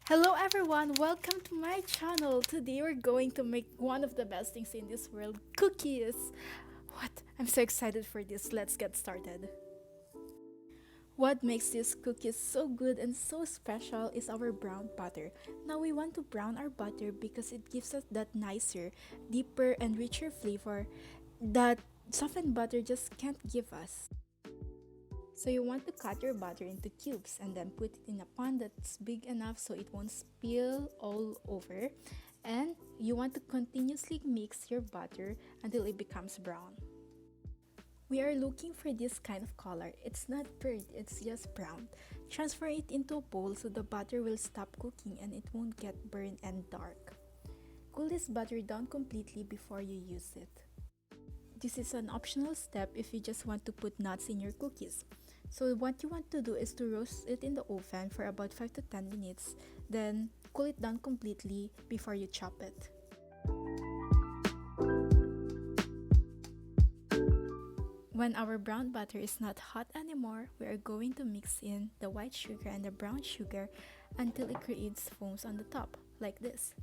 Hello everyone, welcome to my channel. Today we're going to make one of the best things in this world, cookies. What? I'm so excited for this. Let's get started. What makes these cookies so good and so special is our brown butter. Now we want to brown our butter because it gives us that nicer, deeper and richer flavor that softened butter just can't give us. So you want to cut your butter into cubes and then put it in a pan that's big enough so it won't spill all over. And you want to continuously mix your butter until it becomes brown. We are looking for this kind of color. It's not burnt, it's just brown. Transfer it into a bowl so the butter will stop cooking and it won't get burned and dark. Cool this butter down completely before you use it. This is an optional step if you just want to put nuts in your cookies. So what you want to do is to roast it in the oven for about 5 to 10 minutes, then cool it down completely before you chop it. When our brown butter is not hot anymore, we are going to mix in the white sugar and the brown sugar until it creates foams on the top, like this.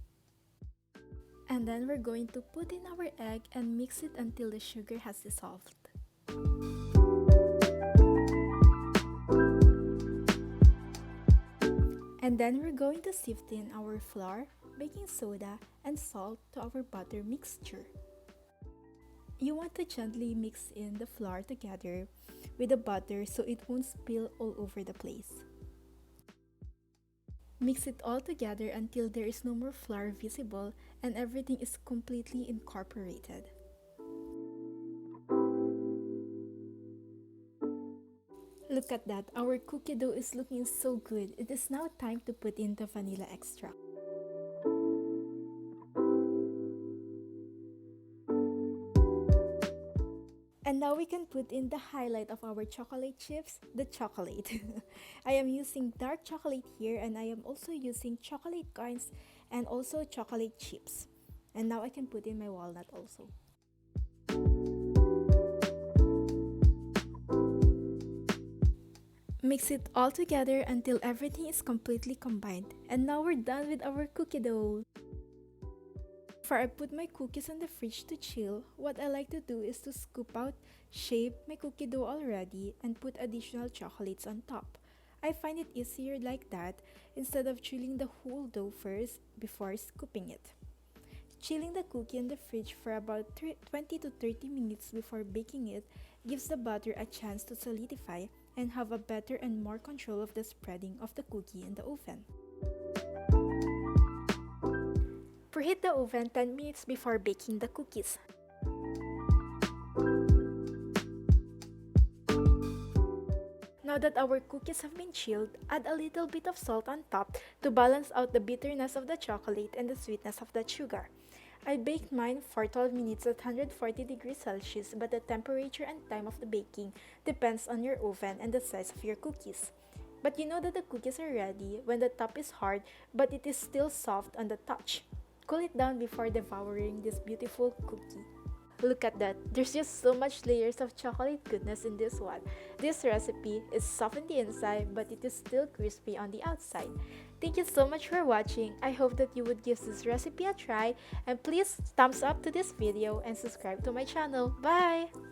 And then we're going to put in our egg and mix it until the sugar has dissolved. And then we're going to sift in our flour, baking soda, and salt to our butter mixture. You want to gently mix in the flour together with the butter so it won't spill all over the place. Mix it all together until there is no more flour visible and everything is completely incorporated. Look at that, our cookie dough is looking so good. It is now time to put in the vanilla extract. And now we can put in the highlight of our chocolate chips, the chocolate. I am using dark chocolate here and I am also using chocolate coins and also chocolate chips. And now I can put in my walnut also. Mix it all together until everything is completely combined. And now we're done with our cookie dough. Before I put my cookies in the fridge to chill, what I like to do is to scoop out, shape my cookie dough already, and put additional chocolates on top. I find it easier like that instead of chilling the whole dough first before scooping it. Chilling the cookie in the fridge for about 20 to 30 minutes before baking it gives the butter a chance to solidify and have a better and more control of the spreading of the cookie in the oven. Preheat the oven 10 minutes before baking the cookies. Now that our cookies have been chilled, add a little bit of salt on top to balance out the bitterness of the chocolate and the sweetness of the sugar. I baked mine for 12 minutes at 140 degrees Celsius, but the temperature and time of the baking depends on your oven and the size of your cookies. But you know that the cookies are ready when the top is hard but it is still soft on the touch. Cool it down before devouring this beautiful cookie. Look at that, there's just so much layers of chocolate goodness in this one. This recipe is soft on the inside but it is still crispy on the outside. Thank you so much for watching. I hope that you would give this recipe a try and please thumbs up to this video and subscribe to my channel. Bye!